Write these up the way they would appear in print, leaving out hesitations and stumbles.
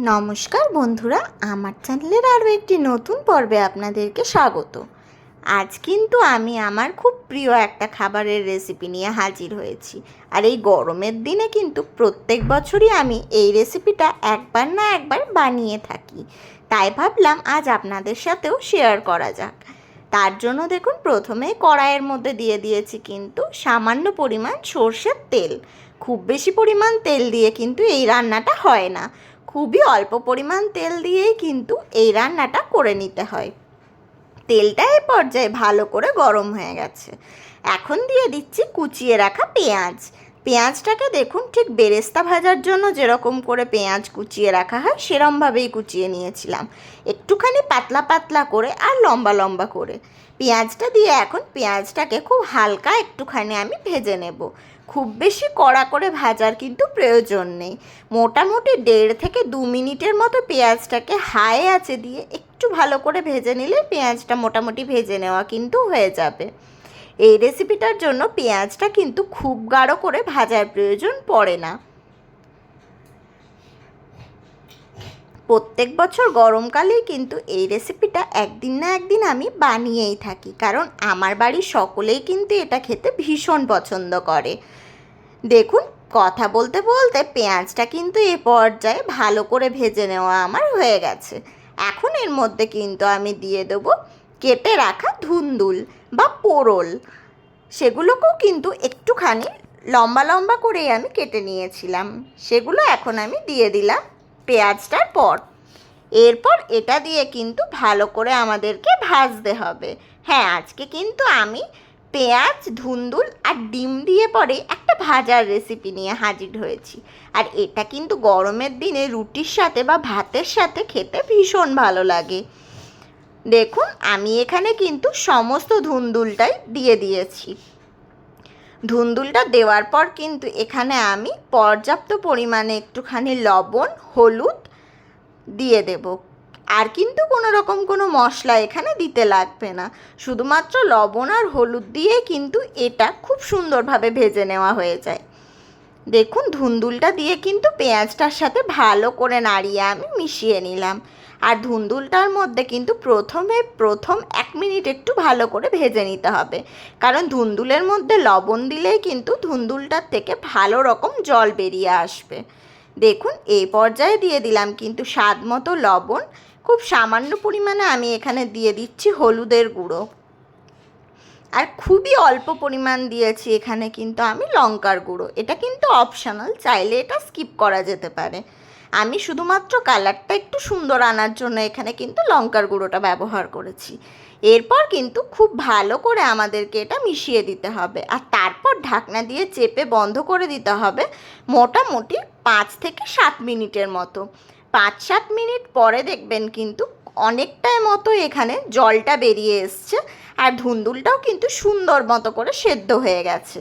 নমস্কার বন্ধুরা, আমার চ্যানেলের আরও একটি নতুন পর্বে আপনাদেরকে স্বাগত। আজ কিন্তু আমি আমার খুব প্রিয় একটা খাবারের রেসিপি নিয়ে হাজির হয়েছি। আর এই গরমের দিনে কিন্তু প্রত্যেক বছরই আমি এই রেসিপিটা একবার না একবার বানিয়ে থাকি, তাই ভাবলাম আজ আপনাদের সাথেও শেয়ার করা যাক। তার জন্য দেখুন, প্রথমে কড়াইয়ের মধ্যে দিয়ে দিয়েছি কিন্তু সামান্য পরিমাণ সর্ষের তেল। খুব বেশি পরিমাণ তেল দিয়ে কিন্তু এই রান্নাটা হয় না, খুবই অল্প পরিমাণ তেল দিয়েই কিন্তু এই রান্নাটা করে নিতে হয়। তেলটা এই পর্যায়ে ভালো করে গরম হয়ে গেছে। এখন দিয়ে দিচ্ছি কুচিয়ে রাখা পেঁয়াজ। পেঁয়াজটাকে দেখুন, ঠিক বেরেস্তা ভাজার জন্য যেরকম করে পেঁয়াজ কুচিয়ে রাখা হয় সেরমভাবেই কুচিয়ে নিয়েছিলাম, একটুখানি পাতলা পাতলা করে আর লম্বা লম্বা করে। পেঁয়াজটা দিয়ে এখন পেঁয়াজটাকে খুব হালকা একটুখানি আমি ভেজে নেব। খুব বেশি কড়া করে ভাজার কিন্তু প্রয়োজন নেই। মোটামুটি 1.5 থেকে 2 মিনিটের মতো পেঁয়াজটাকে হাই আঁচে দিয়ে একটু ভালো করে ভেজে নিলে পেঁয়াজটা মোটামুটি ভেজে নেওয়া কিন্তু হয়ে যাবে। এই রেসিপিটার জন্য পেঁয়াজটা কিন্তু খুব গাঢ় করে ভাজার প্রয়োজন পড়ে না। প্রত্যেক বছর গরমকালেই কিন্তু এই রেসিপিটা একদিন না একদিন আমি বানিয়েই থাকি, কারণ আমার বাড়ির সকলেই কিন্তু এটা খেতে ভীষণ পছন্দ করে। দেখুন, কথা বলতে বলতে পেঁয়াজটা কিন্তু এ পর্যায়ে ভালো করে ভেজে নেওয়া আমার হয়ে গেছে। এখন এর মধ্যে কিন্তু আমি দিয়ে দেবো কেটে রাখা ধুন্দুল বা পোড়ল। সেগুলোকেও কিন্তু একটুখানি লম্বা লম্বা করেই আমি কেটে নিয়েছিলাম, সেগুলো এখন আমি দিয়ে দিলাম পেঁয়াজটার পর। এরপর এটা দিয়ে কিন্তু ভালো করে আমাদেরকে ভাজতে হবে। হ্যাঁ, আজকে কিন্তু আমি পেঁয়াজ, ধুন্দুল আর ডিম দিয়ে পরে একটা ভাজার রেসিপি নিয়ে হাজির হয়েছি। আর এটা কিন্তু গরমের দিনে রুটির সাথে বা ভাতের সাথে খেতে ভীষণ ভালো লাগে। দেখুন, আমি এখানে কিন্তু সমস্ত ধুন্দুলটাই দিয়ে দিয়েছি। ধুন্দুলটা দেওয়ার পর কিন্তু এখানে আমি পর্যাপ্ত পরিমাণে একটুখানি লবণ, হলুদ দিয়ে দেব। আর কিন্তু কোনো রকম কোনো মশলা এখানে দিতে লাগবে না, শুধুমাত্র লবণ আর হলুদ দিয়ে কিন্তু এটা খুব সুন্দরভাবে ভেজে নেওয়া হয়ে যায়। দেখুন, ধুন্দুলটা দিয়ে কিন্তু পেঁয়াজটার সাথে ভালো করে নাড়িয়ে আমি মিশিয়ে নিলাম। আর ধুন্দুলটার মধ্যে কিন্তু প্রথম 1 মিনিট একটু ভালো করে ভেজে নিতে হবে, কারণ ধুন্দুলের মধ্যে লবণ দিলেই কিন্তু ধুন্দুলটার থেকে ভালো রকম জল বেরিয়ে আসবে। দেখুন, এই পর্যায়ে দিয়ে দিলাম কিন্তু স্বাদ মতো লবণ। খুব সামান্য পরিমাণে আমি এখানে দিয়ে দিচ্ছি হলুদের গুঁড়ো, আর খুবই অল্প পরিমাণ দিয়েছি এখানে কিন্তু আমি লঙ্কার গুঁড়ো। এটা কিন্তু অপশনাল, চাইলে এটা স্কিপ করা যেতে পারে। আমি শুধুমাত্র কালারটা একটু সুন্দর আনার জন্য এখানে কিন্তু লঙ্কার গুঁড়োটা ব্যবহার করেছি। এরপর কিন্তু খুব ভালো করে আমাদেরকে এটা মিশিয়ে দিতে হবে, আর তারপর ঢাকনা দিয়ে চেপে বন্ধ করে দিতে হবে মোটামুটি 5 থেকে 7 মিনিটের মতো। 5-7 মিনিট পরে দেখবেন কিন্তু অনেকটাই মতো এখানে জলটা বেরিয়ে এসছে, আর ধুন্দুলটাও কিন্তু সুন্দর মতো করে সেদ্ধ হয়ে গেছে।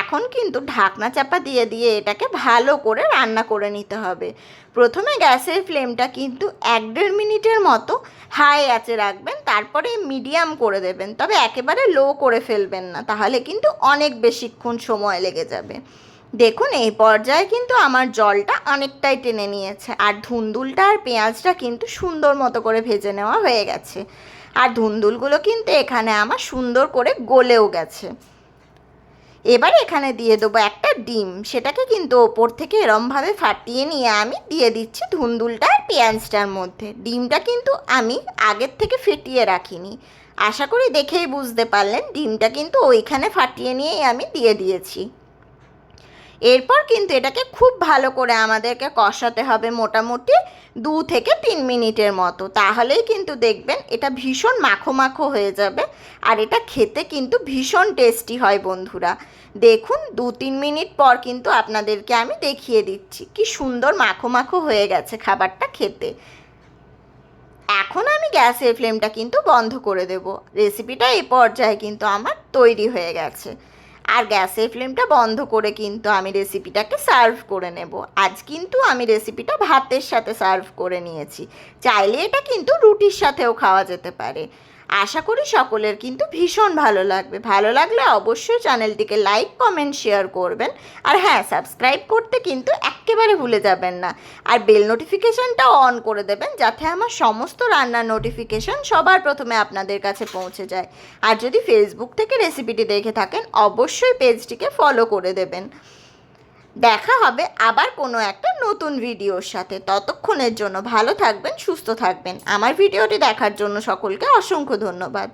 এখন কিন্তু ঢাকনা চাপা দিয়ে দিয়ে এটাকে ভালো করে রান্না করে নিতে হবে। প্রথমে গ্যাসের ফ্লেমটা কিন্তু 1-1.5 মিনিটের মতো হাই আঁচে রাখবেন, তারপরে মিডিয়াম করে দেবেন, তবে একেবারে লো করে ফেলবেন না, তাহলে কিন্তু অনেক বেশিক্ষণ সময় লেগে যাবে। দেখুন, এই পর্যায়ে কিন্তু আমার জলটা অনেকটাই টেনে নিয়েছে, আর ধুন্দুলটা আর পেঁয়াজটা কিন্তু সুন্দর মতো করে ভেজে নেওয়া হয়ে গেছে। আর ধুন্দুলগুলো কিন্তু এখানে আমার সুন্দর করে গলেও গেছে। এবার এখানে দিয়ে দেবো একটা ডিম, সেটাকে কিন্তু ওপর থেকে এরমভাবে ফাটিয়ে নিয়ে আমি দিয়ে দিচ্ছি ধুন্দুলটা আর পেঁয়াজটার মধ্যে। ডিমটা কিন্তু আমি আগের থেকে ফেটিয়ে রাখিনি, আশা করি দেখেই বুঝতে পারলেন। ডিমটা কিন্তু ওইখানে ফাটিয়ে নিয়েই আমি দিয়ে দিয়েছি। এরপর কিন্তু এটাকে খুব ভালো করে আমাদেরকে কষাতে হবে মোটামুটি 2 থেকে 3 মিনিটের মতো, তাহলেই কিন্তু দেখবেন এটা ভীষণ মাখো মাখো হয়ে যাবে, আর এটা খেতে কিন্তু ভীষণ টেস্টি হয় বন্ধুরা। দেখুন, 2-3 মিনিট পর কিন্তু আপনাদেরকে আমি দেখিয়ে দিচ্ছি কি সুন্দর মাখো মাখো হয়ে গেছে খাবারটা খেতে। এখন আমি গ্যাসের ফ্লেমটা কিন্তু বন্ধ করে দেব। রেসিপিটা এই পর্যায়ে কিন্তু আমার তৈরি হয়ে গেছে, আর গ্যাসের ফ্লেমটা বন্ধ করে কিন্তু আমি রেসিপিটাকে সার্ভ করে নেব। আজ কিন্তু আমি রেসিপিটা ভাতের সাথে সার্ভ করে নিয়েছি, চাইলে এটা কিন্তু রুটির সাথেও খাওয়া যেতে পারে। আশা করি সকলের কিন্তু ভীষণ ভালো লাগবে। ভালো লাগলে অবশ্যই চ্যানেলটিকে লাইক কমেন্ট শেয়ার করবেন। আর হ্যাঁ, সাবস্ক্রাইব করতে কিন্তু একেবারে ভুলে যাবেন না। আর বেল নোটিফিকেশানটাও অন করে দেবেন, যাতে আমার সমস্ত রান্নার নোটিফিকেশান সবার প্রথমে আপনাদের কাছে পৌঁছে যায়। আর যদি ফেসবুক থেকে রেসিপিটি দেখে থাকেন, অবশ্যই পেজটিকে ফলো করে দেবেন। দেখা হবে আবার কোনো একটা নতুন ভিডিওর সাথে। ততক্ষণের জন্য ভালো থাকবেন, সুস্থ থাকবেন। আমার ভিডিওটি দেখার জন্য সকলকে অসংখ্য ধন্যবাদ।